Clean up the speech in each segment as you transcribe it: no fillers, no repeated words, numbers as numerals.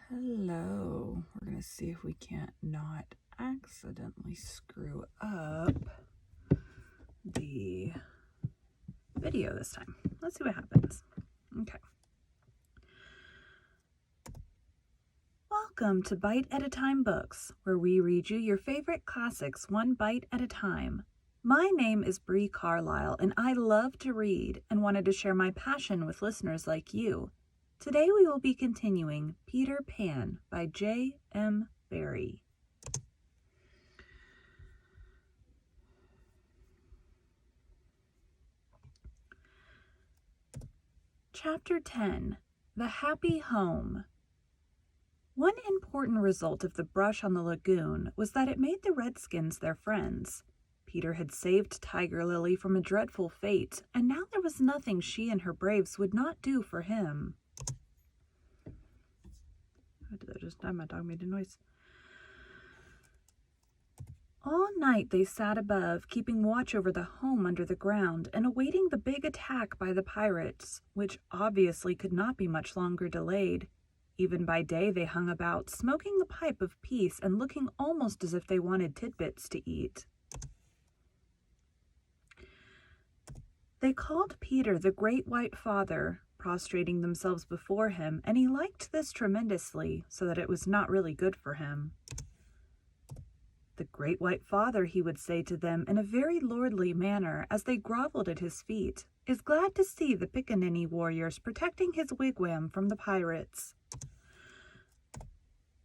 Hello. We're going to see if we can't not accidentally screw up the video this time. Let's see what happens. Okay. Welcome to Bite at a Time Books, where we read you your favorite classics one bite at a time. My name is Bree Carlile, and I love to read and wanted to share my passion with listeners like you. Today we will be continuing Peter Pan by J.M. Barrie. Chapter 10. The Happy Home. One important result of the brush on the lagoon was that it made the Redskins their friends. Peter had saved Tiger Lily from a dreadful fate, and now there was nothing she and her braves would not do for him. How did that just die? My dog made a noise. All night they sat above, keeping watch over the home under the ground and awaiting the big attack by the pirates, which obviously could not be much longer delayed. Even by day they hung about, smoking the pipe of peace and looking almost as if they wanted tidbits to eat. They called Peter the Great White Father, prostrating themselves before him, and he liked this tremendously, so that it was not really good for him. The Great White Father, he would say to them in a very lordly manner as they groveled at his feet, is glad to see the Pickaninny warriors protecting his wigwam from the pirates.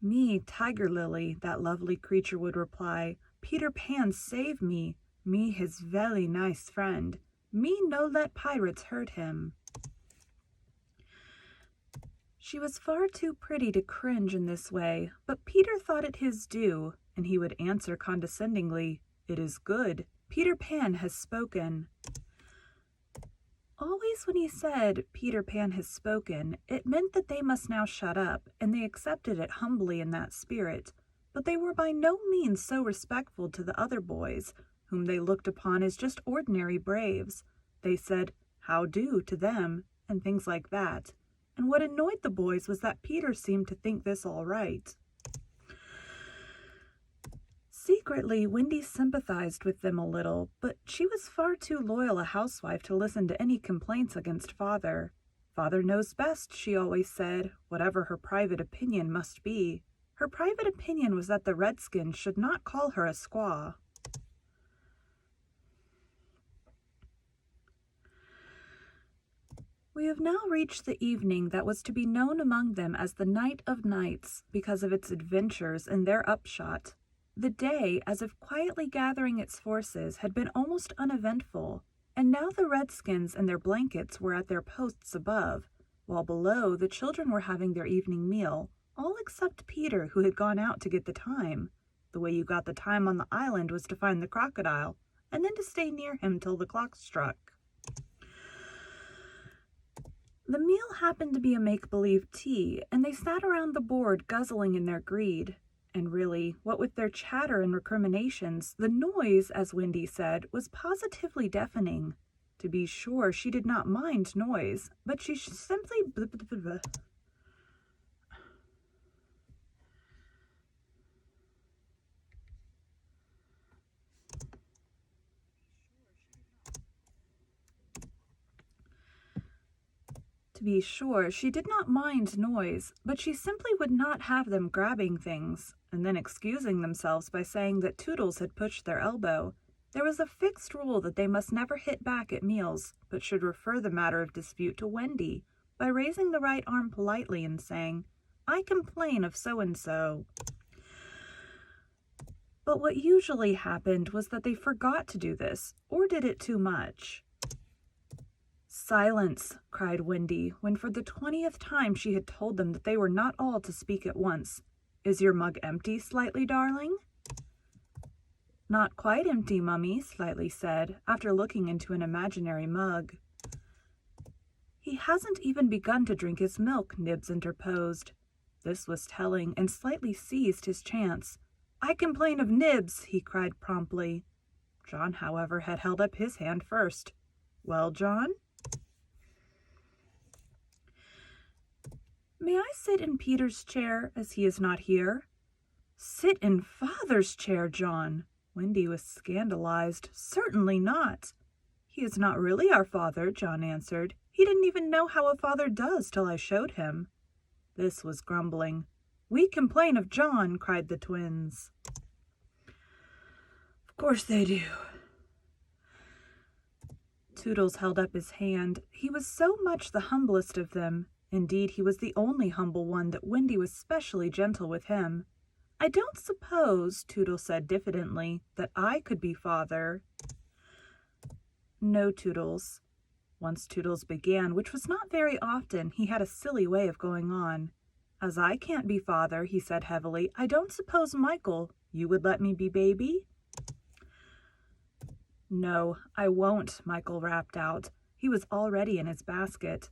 Me, Tiger Lily, that lovely creature would reply, Peter Pan save me, me his very nice friend, me no let pirates hurt him. She was far too pretty to cringe in this way, but Peter thought it his due, and he would answer condescendingly, "It is good. Peter Pan has spoken." Always when he said, "Peter Pan has spoken," it meant that they must now shut up, and they accepted it humbly in that spirit, but they were by no means so respectful to the other boys, whom they looked upon as just ordinary braves. They said, "How do" to them, and things like that. And what annoyed the boys was that Peter seemed to think this all right. Secretly, Wendy sympathized with them a little, but she was far too loyal a housewife to listen to any complaints against Father. Father knows best, she always said, whatever her private opinion must be. Her private opinion was that the Redskins should not call her a squaw. We have now reached the evening that was to be known among them as the Night of Nights, because of its adventures and their upshot. The day, as if quietly gathering its forces, had been almost uneventful, and now the Redskins and their blankets were at their posts above, while below the children were having their evening meal, all except Peter, who had gone out to get the time. The way you got the time on the island was to find the crocodile, and then to stay near him till the clock struck. The meal happened to be a make-believe tea, and they sat around the board guzzling in their greed. And really, what with their chatter and recriminations, the noise, as Wendy said, was positively deafening. To be sure, she did not mind noise, but she simply To be sure, she did not mind noise, but she simply would not have them grabbing things, and then excusing themselves by saying that Toodles had pushed their elbow. There was a fixed rule that they must never hit back at meals, but should refer the matter of dispute to Wendy, by raising the right arm politely and saying, "I complain of so-and-so." But what usually happened was that they forgot to do this, or did it too much. "Silence!" cried Wendy, when for the 20th time she had told them that they were not all to speak at once. "Is your mug empty, Slightly, darling?" "Not quite empty, Mummy," Slightly said, after looking into an imaginary mug. "He hasn't even begun to drink his milk," Nibs interposed. This was telling, and Slightly seized his chance. "I complain of Nibs," he cried promptly. John, however, had held up his hand first. "Well, John?" May I sit in Peter's chair, as he is not here? Sit in Father's chair, John. Wendy was scandalized. Certainly not. He is not really our father, John answered. He didn't even know how a father does till I showed him. This was grumbling. We complain of John, cried the twins. Of course they do. Toodles held up his hand. He was so much the humblest of them. Indeed, he was the only humble one that Wendy was specially gentle with him. I don't suppose, Toodles said diffidently, that I could be father. No, Toodles. Once Toodles began, which was not very often, he had a silly way of going on. As I can't be father, he said heavily, I don't suppose, Michael, you would let me be baby? No, I won't, Michael rapped out. He was already in his basket.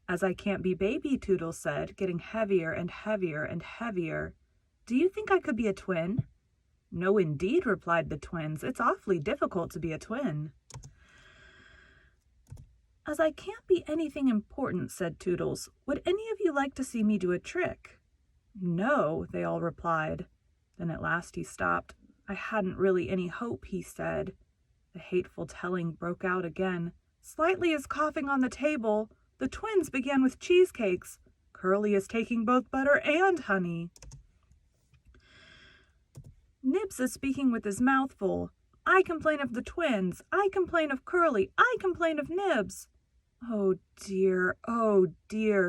As I can't be baby, Toodles said, getting heavier and heavier and heavier. Do you think I could be a twin? No, indeed, replied the twins. It's awfully difficult to be a twin. As I can't be anything important, said Toodles, would any of you like to see me do a trick? No, they all replied. Then at last he stopped. I hadn't really any hope, he said. The hateful telling broke out again. Slightly is coughing on the table. The twins began with cheesecakes. Curly is taking both butter and honey. Nibs is speaking with his mouth full. I complain of the twins. I complain of Curly. I complain of Nibs. Oh dear,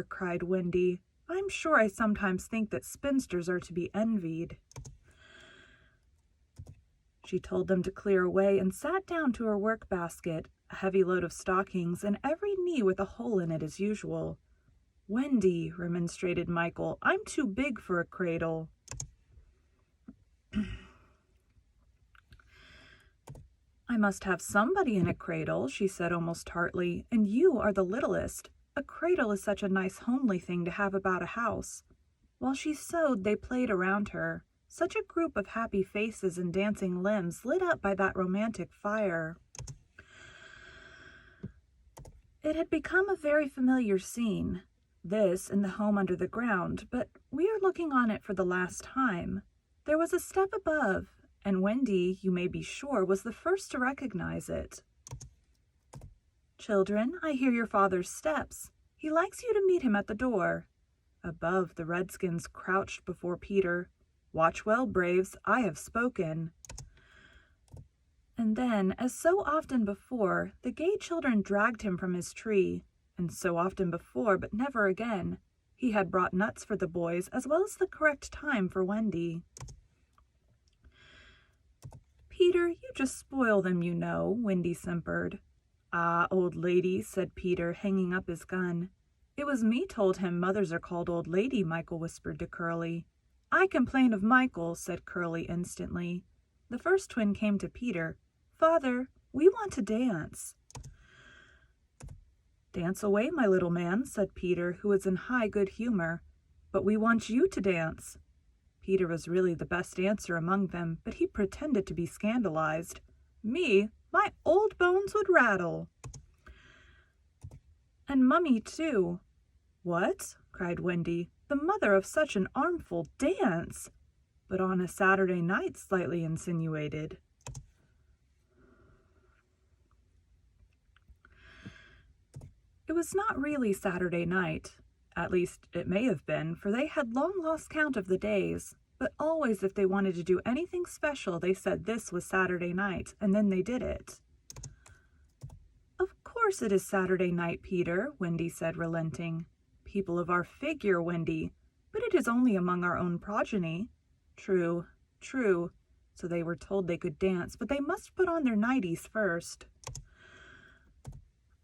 cried Wendy. I'm sure I sometimes think that spinsters are to be envied. She told them to clear away and sat down to her work basket, a heavy load of stockings, and every knee with a hole in it as usual. Wendy, remonstrated Michael, I'm too big for a cradle. I must have somebody in a cradle, she said almost tartly, and you are the littlest. A cradle is such a nice homely thing to have about a house. While she sewed, they played around her. Such a group of happy faces and dancing limbs lit up by that romantic fire. It had become a very familiar scene, this in the home under the ground, but we are looking on it for the last time. There was a step above, and Wendy, you may be sure, was the first to recognize it. Children, I hear your father's steps. He likes you to meet him at the door. Above, the redskins crouched before Peter. Watch well, braves, I have spoken. And then, as so often before, the gay children dragged him from his tree, and so often before, but never again, he had brought nuts for the boys, as well as the correct time for Wendy. Peter, you just spoil them, you know, Wendy simpered. Ah, old lady, said Peter, hanging up his gun. It was me told him mothers are called old lady, Michael whispered to Curly. I complain of Michael, said Curly instantly. The first twin came to Peter. Father, we want to dance. Dance away, my little man, said Peter, who was in high good humor. But we want you to dance. Peter was really the best dancer among them, but he pretended to be scandalized. Me? My old bones would rattle. And Mummy, too. What? Cried Wendy. The mother of such an armful dance! But on a Saturday night, slightly insinuated. It was not really Saturday night. At least it may have been, for they had long lost count of the days. But always if they wanted to do anything special, they said this was Saturday night, and then they did it. Of course it is Saturday night, Peter, Wendy said, relenting. People of our figure, Wendy, but it is only among our own progeny. True, true. So they were told they could dance, but they must put on their nighties first.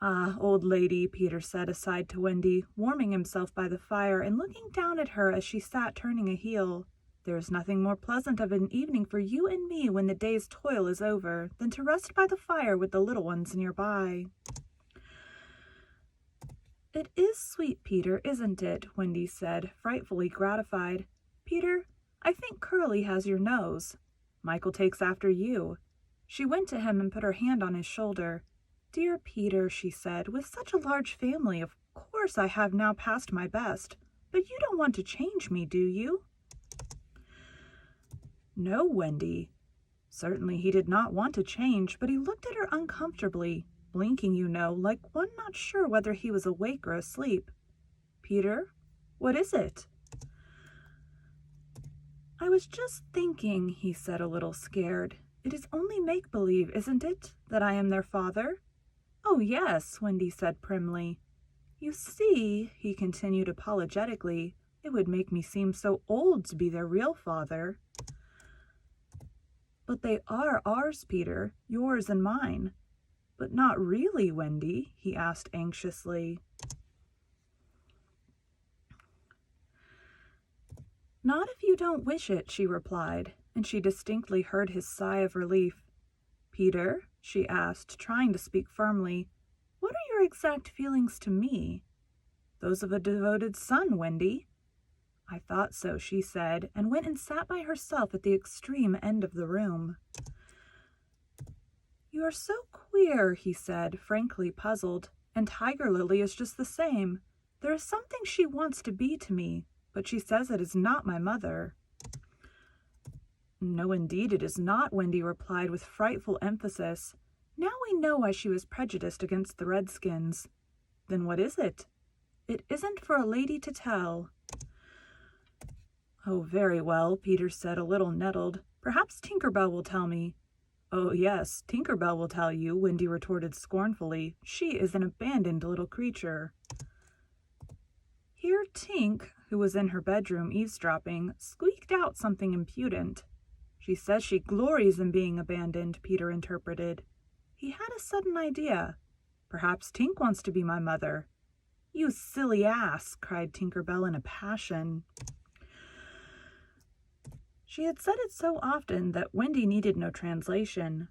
Ah, old lady, Peter said aside to Wendy, warming himself by the fire and looking down at her as she sat turning a heel. There is nothing more pleasant of an evening for you and me when the day's toil is over than to rest by the fire with the little ones nearby. It is sweet, Peter, isn't it? Wendy said, frightfully gratified. Peter, I think Curly has your nose. Michael takes after you. She went to him and put her hand on his shoulder. Dear Peter, she said, with such a large family, of course I have now passed my best. But you don't want to change me, do you?" "No, Wendy." Certainly he did not want to change, but he looked at her uncomfortably, blinking, like one not sure whether he was awake or asleep. "Peter, what is it?" "I was just thinking," he said, a little scared. "It is only make-believe, isn't it, that I am their father?" "Oh, yes," Wendy said primly. "You see," he continued apologetically, "it would make me seem so old to be their real father." "But they are ours, Peter, yours and mine." "But not really, Wendy?" he asked anxiously. "Not if you don't wish it," she replied, and she distinctly heard his sigh of relief. "Peter," she asked, trying to speak firmly, "what are your exact feelings to me?" "Those of a devoted son, Wendy." "I thought so," she said, and went and sat by herself at the extreme end of the room. "You are so queer," he said, frankly puzzled, "and Tiger Lily is just the same. There is something she wants to be to me, but she says it is not my mother." "No, indeed it is not," Wendy replied with frightful emphasis. "Now we know why she was prejudiced against the Redskins." "Then what is it?" "It isn't for a lady to tell." "Oh, very well," Peter said, a little nettled. "Perhaps Tinker Bell will tell me." "Oh, yes, Tinker Bell will tell you," Wendy retorted scornfully. "She is an abandoned little creature." Here Tink, who was in her bedroom eavesdropping, squeaked out something impudent. "She says she glories in being abandoned," Peter interpreted. He had a sudden idea. "Perhaps Tink wants to be my mother." "You silly ass!" cried Tinker Bell in a passion. She had said it so often that Wendy needed no translation.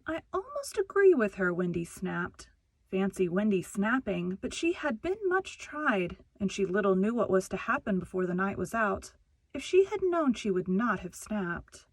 "I almost agree with her," Wendy snapped. Fancy Wendy snapping, but she had been much tried, and she little knew what was to happen before the night was out. If she had known, she would not have snapped.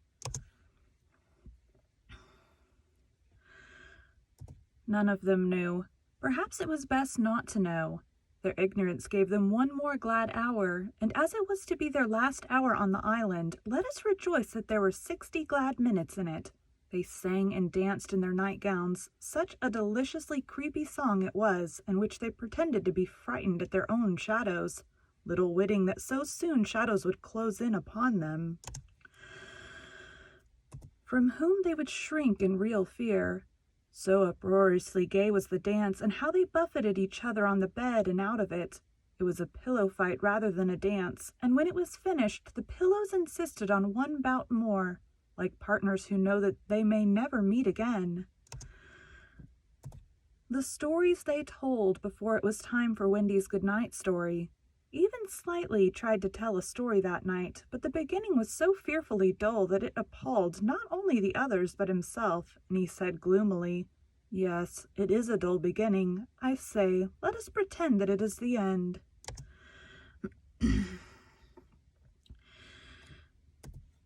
None of them knew. Perhaps it was best not to know. Their ignorance gave them one more glad hour, and as it was to be their last hour on the island, let us rejoice that there were 60 glad minutes in it. They sang and danced in their nightgowns. Such a deliciously creepy song it was, in which they pretended to be frightened at their own shadows, little witting that so soon shadows would close in upon them, from whom they would shrink in real fear. So uproariously gay was the dance, and how they buffeted each other on the bed and out of it. It was a pillow fight rather than a dance, and when it was finished, the pillows insisted on one bout more, like partners who know that they may never meet again. The stories they told before it was time for Wendy's goodnight story. Even Slightly tried to tell a story that night, but the beginning was so fearfully dull that it appalled not only the others but himself, and he said gloomily, "Yes, it is a dull beginning. I say, let us pretend that it is the end."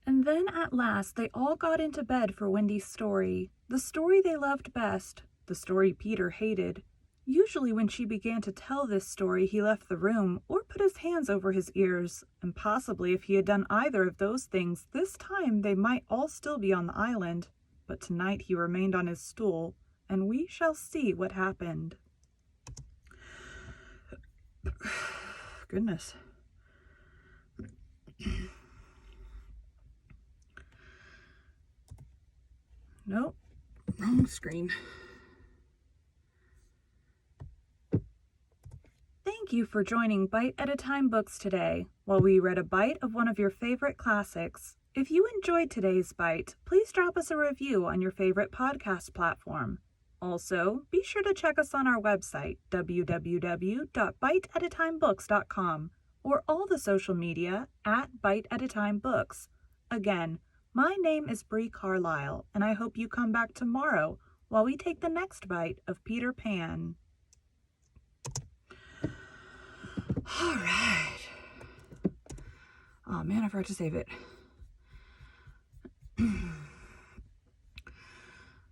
And then at last they all got into bed for Wendy's story, the story they loved best, the story Peter hated. Usually when she began to tell this story, he left the room or put his hands over his ears, and possibly if he had done either of those things, this time they might all still be on the island. But tonight he remained on his stool, and we shall see what happened. Goodness. Nope, wrong screen. Thank you for joining Bite at a Time Books today, while we read a bite of one of your favorite classics. If you enjoyed today's bite, please drop us a review on your favorite podcast platform. Also, be sure to check us on our website, www.biteatatimebooks.com, or all the social media at Bite at a Time Books. Again, my name is Bree Carlile, and I hope you come back tomorrow while we take the next bite of Peter Pan. All right. Oh man, I forgot to save it.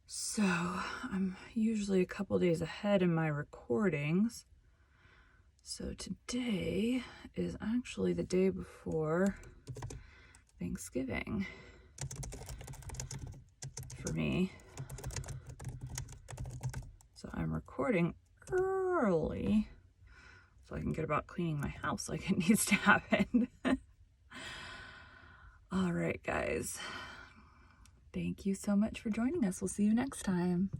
So, I'm usually a couple days ahead in my recordings. So today is actually the day before Thanksgiving for me. So I'm recording early so I can get about cleaning my house like it needs to happen. All right, guys. Thank you so much for joining us. We'll see you next time.